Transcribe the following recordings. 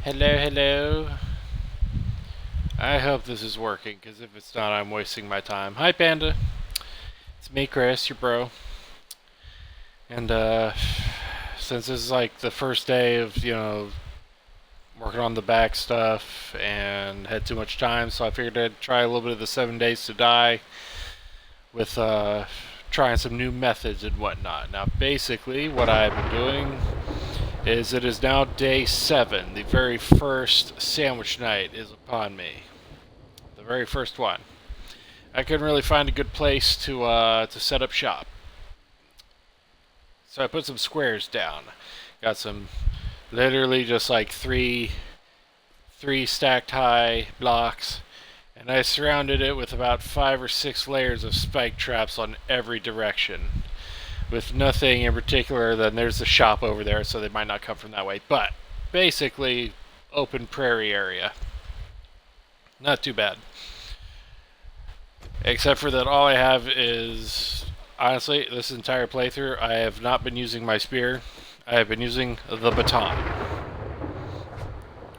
Hello, hello. I hope this is working, because if it's not, I'm wasting my time. Hi, Panda. It's me, Chris, your bro. And, since this is like the first day of, working on the back stuff and had too much time, so I figured I'd try a little bit of the 7 Days to Die with, trying some new methods and whatnot. Now, basically, what I've been doing is it is now day 7. The very first sandwich night is upon me. The very first one. I couldn't really find a good place to set up shop, so I put some squares down. Got some, literally just like three stacked high blocks, and I surrounded it with about 5 or 6 layers of spike traps on every direction, with nothing in particular. Then there's the shop over there, so they might not come from that way. But basically, open prairie area. Not too bad. Except for that, all I have is, honestly, this entire playthrough, I have not been using my spear. I have been using the baton,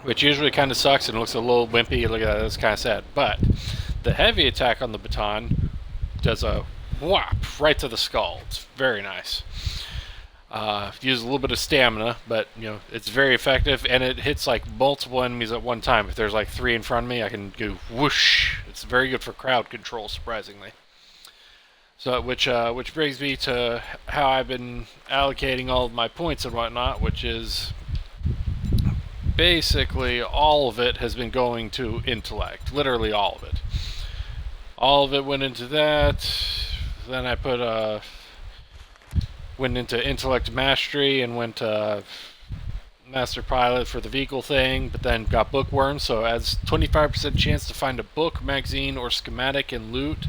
which usually kind of sucks and looks a little wimpy. Look at that, that's kind of sad. But the heavy attack on the baton does a whop right to the skull. It's very nice. Use a little bit of stamina, but it's very effective, and it hits like multiple enemies at one time. If there's like 3 in front of me, I can go whoosh. It's very good for crowd control, surprisingly. So, which brings me to how I've been allocating all of my points and whatnot, which is basically all of it has been going to intellect. Literally all of it. All of it went into that. Then I went into intellect mastery and went to master pilot for the vehicle thing, but then got bookworm, so it adds 25% chance to find a book, magazine, or schematic and loot.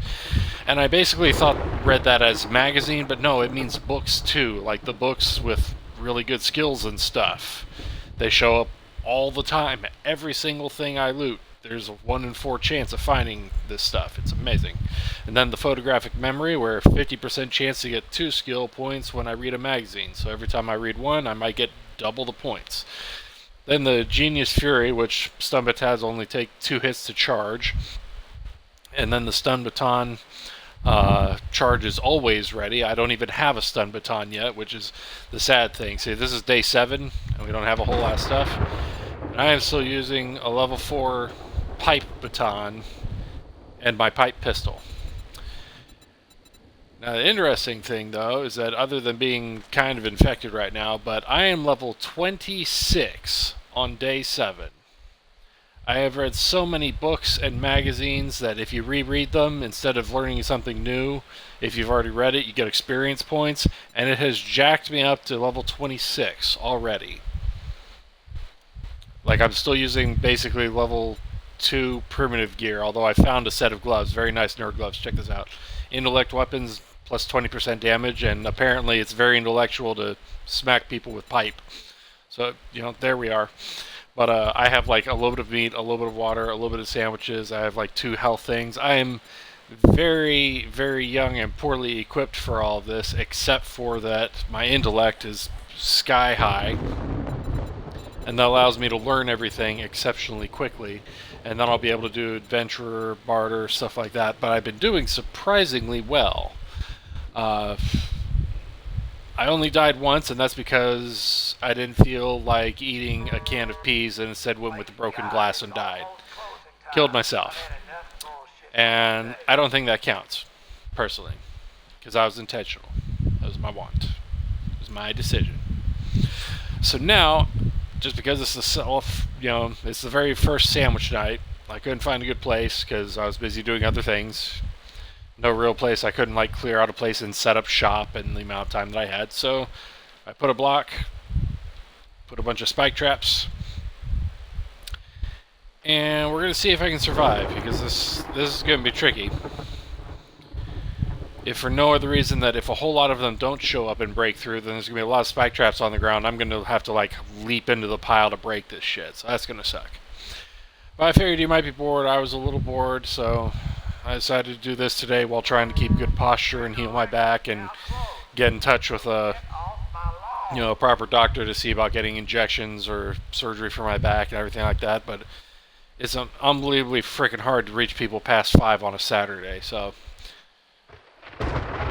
And I basically read that as magazine, but no, it means books too, like the books with really good skills and stuff. They show up all the time. Every single thing I loot, there's a 1 in 4 chance of finding this stuff. It's amazing. And then the photographic memory, where 50% chance to get 2 skill points when I read a magazine. So every time I read one, I might get double the points. Then the Genius Fury, which stun batons only take 2 hits to charge. And then the stun baton charge is always ready. I don't even have a stun baton yet, which is the sad thing. See, this is day 7, and we don't have a whole lot of stuff. And I am still using a level 4 pipe baton and my pipe pistol. Now, the interesting thing, though, is that other than being kind of infected right now, but I am level 26 on day 7. I have read so many books and magazines that if you reread them, instead of learning something new, if you've already read it, you get experience points, and it has jacked me up to level 26 already. Like, I'm still using basically level 2 primitive gear, although I found a set of gloves, very nice nerd gloves, check this out. Intellect weapons plus 20% damage, and apparently it's very intellectual to smack people with pipe. So, there we are. But I have like a little bit of meat, a little bit of water, a little bit of sandwiches. I have like 2 health things. I am very, very young and poorly equipped for all of this, except for that my intellect is sky high, and that allows me to learn everything exceptionally quickly. And then I'll be able to do adventurer, barter, stuff like that. But I've been doing surprisingly well. I only died once, and that's because I didn't feel like eating a can of peas and instead went with the broken glass and died. Killed myself. And I don't think that counts, personally, because I was intentional. That was my want. It was my decision. So now, just because it's it's the very first sandwich night, I couldn't find a good place because I was busy doing other things. No real place. I couldn't clear out a place and set up shop in the amount of time that I had. So I put a block, put a bunch of spike traps, and we're gonna see if I can survive, because this is gonna be tricky. If for no other reason that if a whole lot of them don't show up and break through, then there's gonna be a lot of spike traps on the ground. I'm gonna have to leap into the pile to break this shit. So that's gonna suck. But I figured you might be bored. I was a little bored, so I decided to do this today while trying to keep good posture and heal my back and get in touch with a proper doctor to see about getting injections or surgery for my back and everything like that. But it's unbelievably freaking hard to reach people past 5 on a Saturday. So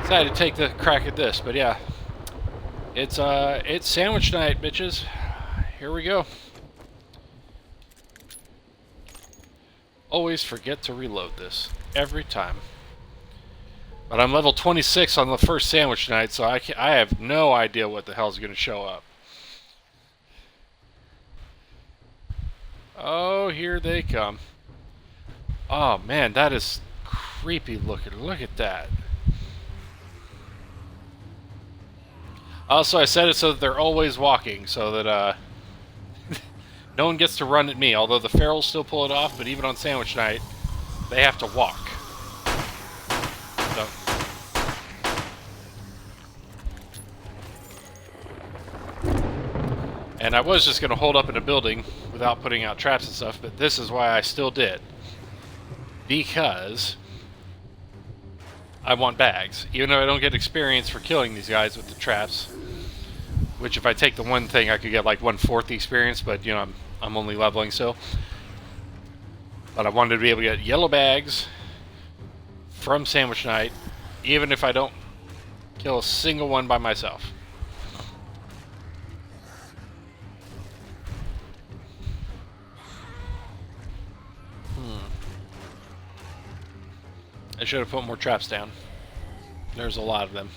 decided to take the crack at this. But yeah, it's sandwich night, bitches. Here we go. Always forget to reload this every time. But I'm level 26 on the first sandwich night, so I have no idea what the hell's going to show up. Oh, here they come. Oh man, that is creepy looking. Look at that. Also, I said it so that they're always walking, so that no one gets to run at me. Although the ferals still pull it off, but even on sandwich night, they have to walk. So. And I was just going to hold up in a building without putting out traps and stuff, but this is why I still did. Because I want bags. Even though I don't get experience for killing these guys with the traps, which if I take the one thing, I could get like 1/4 the experience, but you know, I'm only leveling still. But I wanted to be able to get yellow bags from sandwich night, even if I don't kill a single one by myself. I should have put more traps down. There's a lot of them.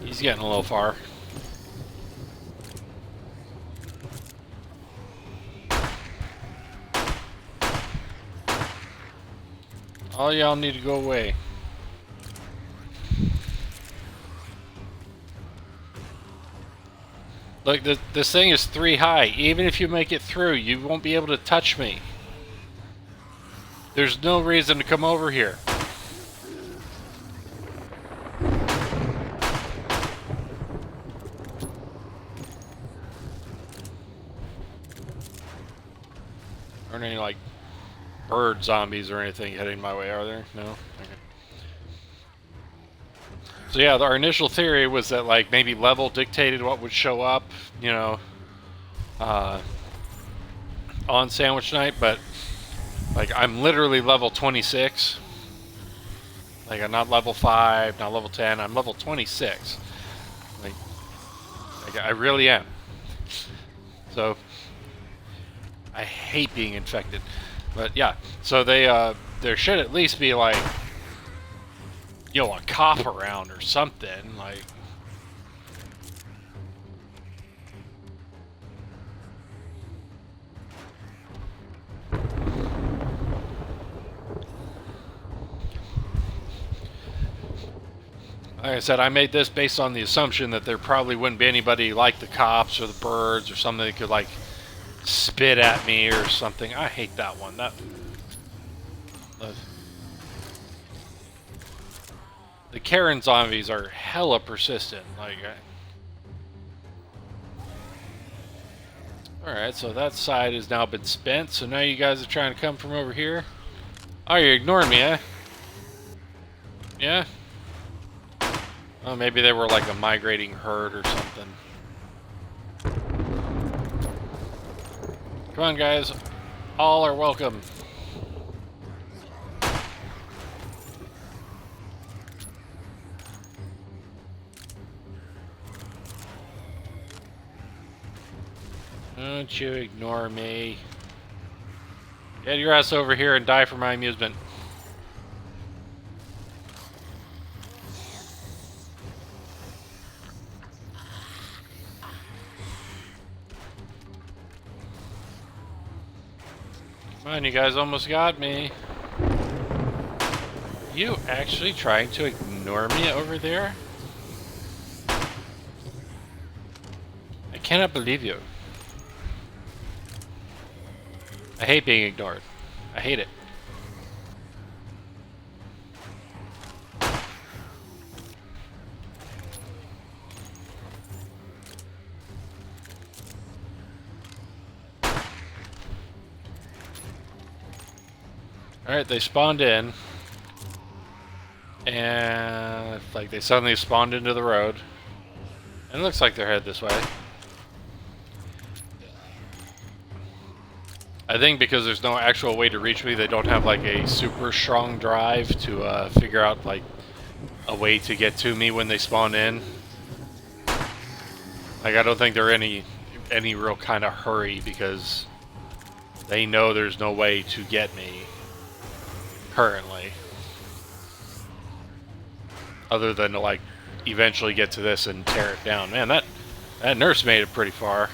He's getting a little far. All y'all need to go away. Look, this thing is 3 high. Even if you make it through, you won't be able to touch me. There's no reason to come over here. Aren't any, like, bird zombies or anything heading my way, are there? No? Okay. So yeah, our initial theory was that, like, maybe level dictated what would show up, you know, on sandwich night, but like, I'm literally level 26. Like, I'm not level 5, not level 10. I'm level 26. Like I really am. So, I hate being infected. But, yeah. So, there should at least be, like, you know, a cop around or something. Like, like I said, I made this based on the assumption that there probably wouldn't be anybody like the cops or the birds or something that could, like, spit at me or something. I hate that one. The Karen zombies are hella persistent. Like, alright, so that side has now been spent, so now you guys are trying to come from over here. Oh, you're ignoring me, eh? Yeah? Oh, maybe they were like a migrating herd or something. Come on, guys. All are welcome. Don't you ignore me. Get your ass over here and die for my amusement. Come on, you guys almost got me. You actually trying to ignore me over there? I cannot believe you. I hate being ignored. I hate it. Alright, they spawned in. And like they suddenly spawned into the road. And it looks like they're headed this way. I think because there's no actual way to reach me, they don't have like a super strong drive to figure out like a way to get to me when they spawn in. Like I don't think they're in any real kind of hurry because they know there's no way to get me currently. Other than to like eventually get to this and tear it down. Man, that nurse made it pretty far.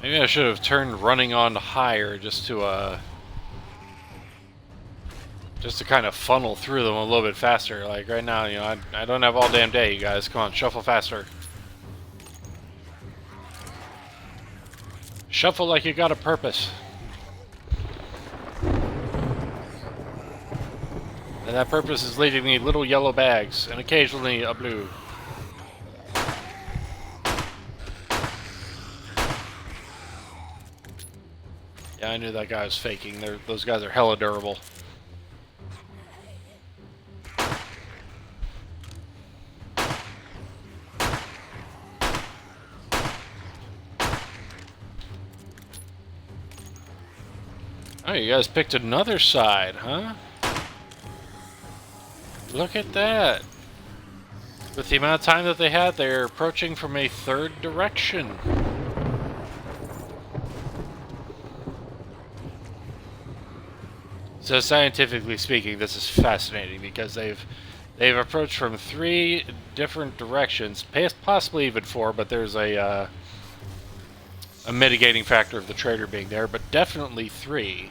Maybe I should have turned running on higher just to kind of funnel through them a little bit faster. Like right now, you know, I don't have all damn day, you guys. Come on, shuffle faster. Shuffle like you got a purpose. And that purpose is leading me little yellow bags, and occasionally a blue. Yeah, I knew that guy was faking. Those guys are hella durable. Oh, you guys picked another side, huh? Look at that. With the amount of time that they had, they're approaching from a third direction. So scientifically speaking, this is fascinating because they've approached from 3 different directions, possibly even 4, but there's a mitigating factor of the traitor being there, but definitely 3.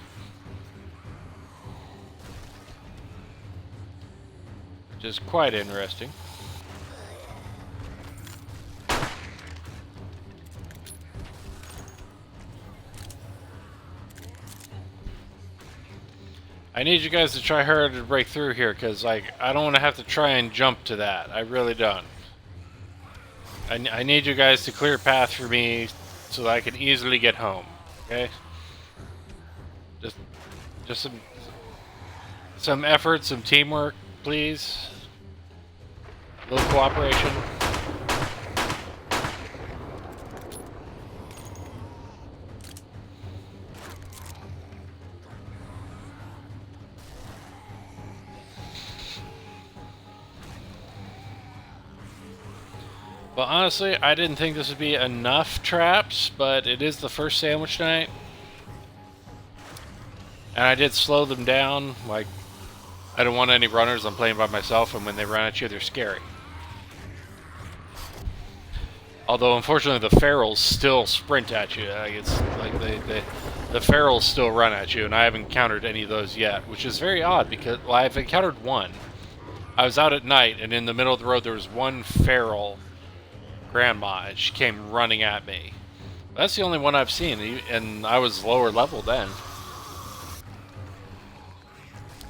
Which is quite interesting. I need you guys to try harder to break through here, because like I don't want to have to try and jump to that. I really don't. I need you guys to clear a path for me so that I can easily get home. Okay? Just some effort, some teamwork, please. A little cooperation. Well, honestly, I didn't think this would be enough traps, but it is the first sandwich night. And I did slow them down. Like, I don't want any runners. I'm playing by myself, and when they run at you, they're scary. Although, unfortunately, the ferals still sprint at you. Like, it's like the ferals still run at you, and I haven't encountered any of those yet, which is very odd because, well, I've encountered one. I was out at night, and in the middle of the road, there was one feral grandma, and she came running at me. That's the only one I've seen, and I was lower level then.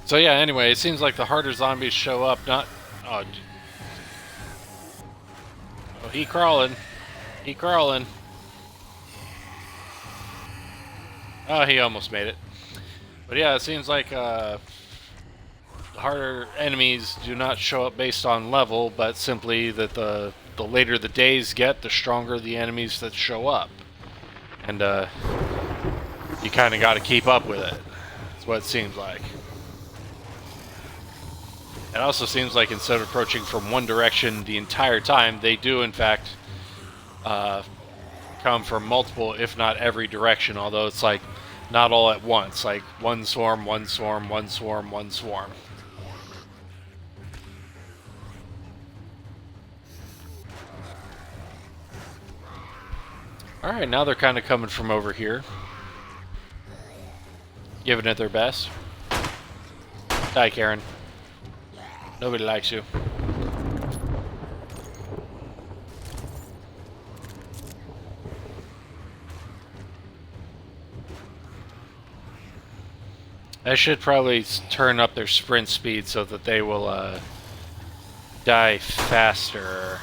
So yeah, anyway, it seems like the harder zombies show up, not... Oh, he crawling. He crawling. Oh, he almost made it. But yeah, it seems like harder enemies do not show up based on level, but simply that the later the days get, the stronger the enemies that show up. And you kind of got to keep up with it. That's what it seems like. It also seems like instead of approaching from one direction the entire time, they do in fact come from multiple, if not every direction, although it's like not all at once, like one swarm, one swarm, one swarm, one swarm. Alright, now they're kind of coming from over here. Giving it their best. Die, Karen. Nobody likes you. I should probably turn up their sprint speed so that they will die faster.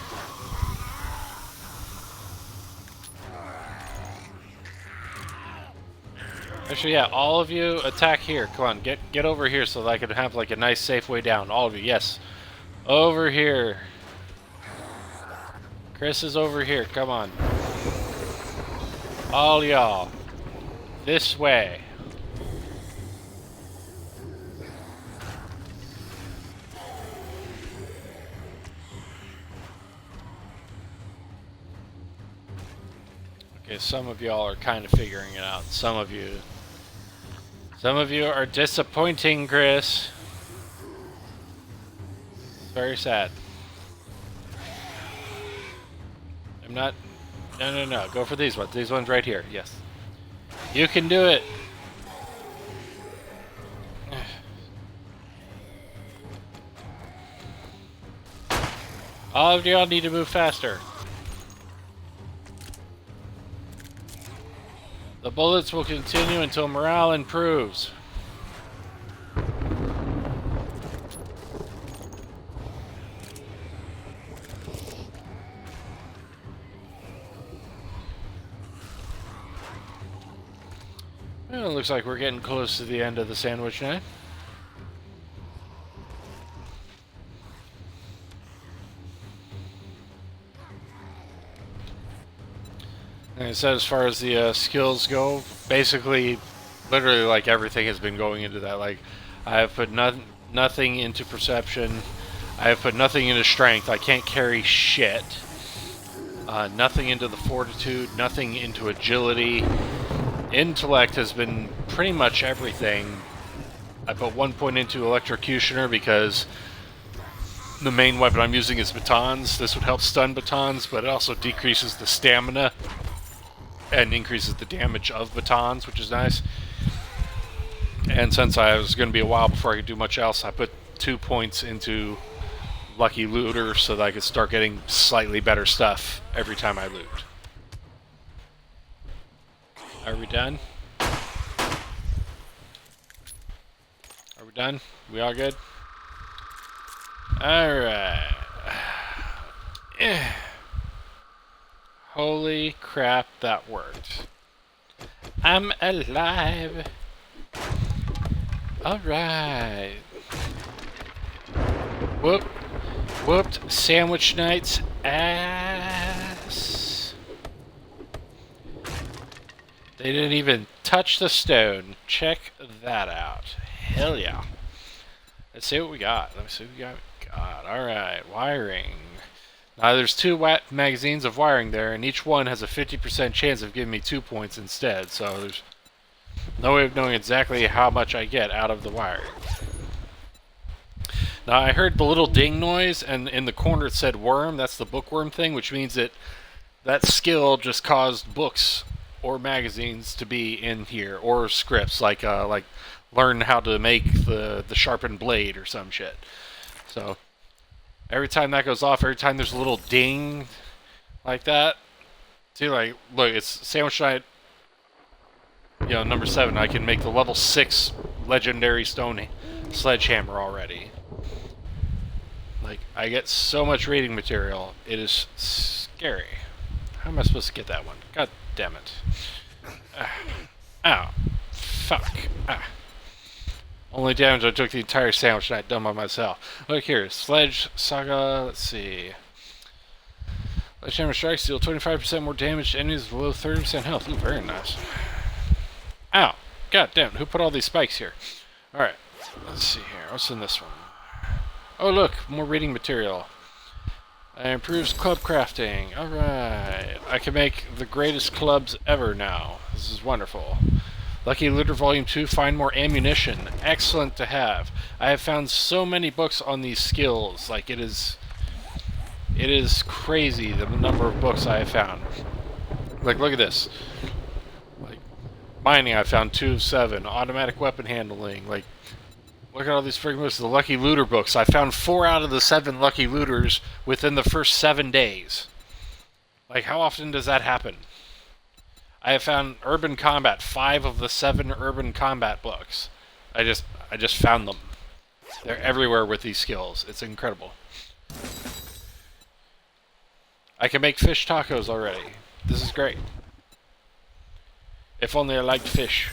Actually, yeah, all of you attack here. Come on, get over here so that I can have like a nice safe way down. All of you, yes. Over here. Chris is over here, come on. All y'all. This way. Okay, some of y'all are kind of figuring it out. Some of you are disappointing, Chris. It's very sad. I'm not... No. Go for these ones. These ones right here. Yes. You can do it. All of y'all need to move faster. The bullets will continue until morale improves. Well, it looks like we're getting close to the end of the sandwich night. Like I said, as far as the skills go, basically, literally, like, everything has been going into that. Like, I have put nothing into perception. I have put nothing into strength. I can't carry shit. Nothing into the fortitude. Nothing into agility. Intellect has been pretty much everything. I put 1 point into electrocutioner because the main weapon I'm using is batons. This would help stun batons, but it also decreases the stamina and increases the damage of batons, which is nice. And since I was going to be a while before I could do much else, I put 2 points into Lucky Looter so that I could start getting slightly better stuff every time I loot. Are we done? Are we done? We all good? Alright. Holy crap, that worked. I'm alive. Alright. Whooped Sandwich Knight's ass. They didn't even touch the stone. Check that out. Hell yeah. Let's see what we got. Let me see what we got. Alright, wiring. Now there's 2 magazines of wiring there, and each one has a 50% chance of giving me 2 points instead, so there's no way of knowing exactly how much I get out of the wiring. Now I heard the little ding noise, and in the corner it said worm. That's the bookworm thing, which means that skill just caused books or magazines to be in here, or scripts, like learn how to make the sharpened blade or some shit. So every time that goes off, every time there's a little ding like that, see, like, look, it's Sandwich Knight, number 7. I can make the level 6 legendary stone sledgehammer already. Like, I get so much reading material, it is scary. How am I supposed to get that one? God damn it. Ow. Fuck. Only damage I took the entire Sandwich Knight done by myself. Look here, Sledge Saga, let's see. Sledgehammer strikes deal 25% more damage to enemies below 30% health. Ooh, very nice. Ow. God damn, who put all these spikes here? Alright, let's see here. What's in this one? Oh look, more reading material. It improves club crafting. Alright. I can make the greatest clubs ever now. This is wonderful. Lucky Looter Volume 2, find more ammunition. Excellent to have. I have found so many books on these skills. Like, it is crazy the number of books I have found. Like, look at this. Like, mining, I found 2 of 7. Automatic weapon handling. Like, look at all these freaking books. The Lucky Looter books. I found 4 out of the 7 Lucky Looters within the first 7 days. Like, how often does that happen? I have found Urban Combat, 5 of the 7 Urban Combat books. I just found them. They're everywhere with these skills. It's incredible. I can make fish tacos already. This is great. If only I liked fish.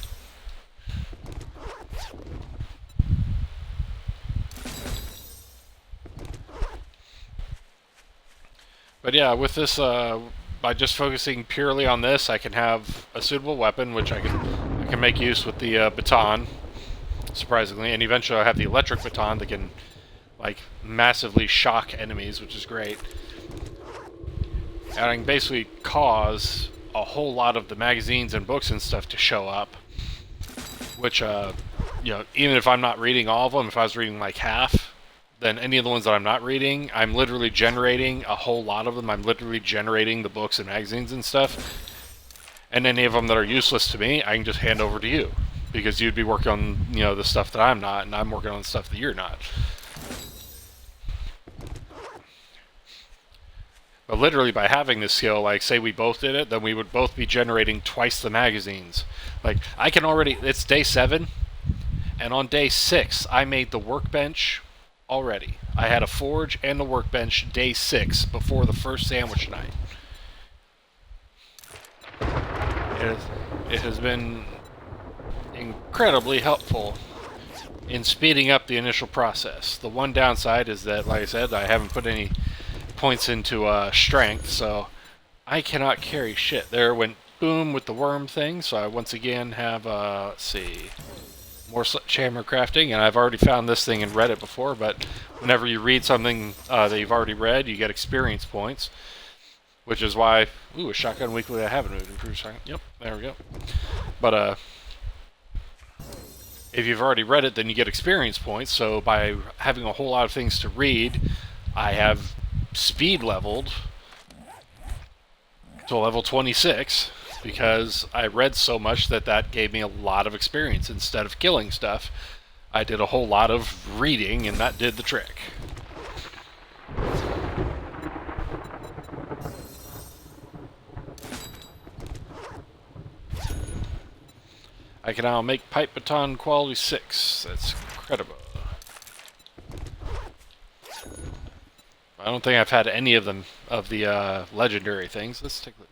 But yeah, with this, by just focusing purely on this, I can have a suitable weapon, which I can make use with the baton, surprisingly, and eventually I'll have the electric baton that can, like, massively shock enemies, which is great. And I can basically cause a whole lot of the magazines and books and stuff to show up, which, you know, even if I'm not reading all of them, if I was reading like half, then any of the ones that I'm not reading, I'm literally generating a whole lot of them. I'm literally generating the books and magazines and stuff. And any of them that are useless to me, I can just hand over to you. Because you'd be working on, you know, the stuff that I'm not, and I'm working on the stuff that you're not. But literally by having this skill, like, say we both did it, then we would both be generating twice the magazines. Like, I can already, it's day 7, and on day 6, I made the workbench already. I had a forge and a workbench day 6 before the first sandwich night. It has been incredibly helpful in speeding up the initial process. The one downside is that, like I said, I haven't put any points into strength, so I cannot carry shit. There went boom with the worm thing, so I once again have, let's see, more sledgehammer crafting, and I've already found this thing and read it before, but whenever you read something that you've already read, you get experience points, which is why, ooh, a shotgun weekly I haven't moved, improved shotgun, yep, there we go. But, if you've already read it, then you get experience points, so by having a whole lot of things to read, I have speed leveled to level 26, because I read so much that gave me a lot of experience. Instead of killing stuff, I did a whole lot of reading, and that did the trick. I can now make pipe baton quality 6. That's incredible. I don't think I've had any of them, of the legendary things. Let's take a look.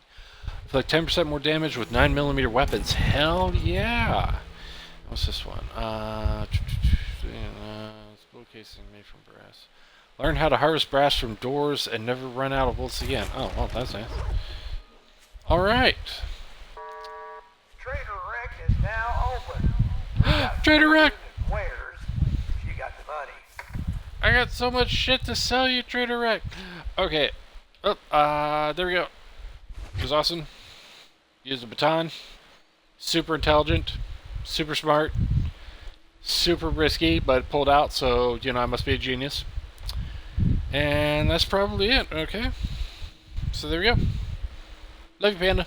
Like 10% more damage with 9mm weapons. Hell yeah! What's this one? Spool casing made from brass. Learn how to harvest brass from doors and never run out of bullets again. Oh, well, that's nice. Alright. Trader Rick is now open. Trader Rick! Wares, you got the money. I got so much shit to sell you, Trader Rick. Okay. Oh, there we go. It was awesome. Use the baton. Super intelligent. Super smart. Super risky, but pulled out, so, you know, I must be a genius. And that's probably it, okay? So there we go. Love you, Panda.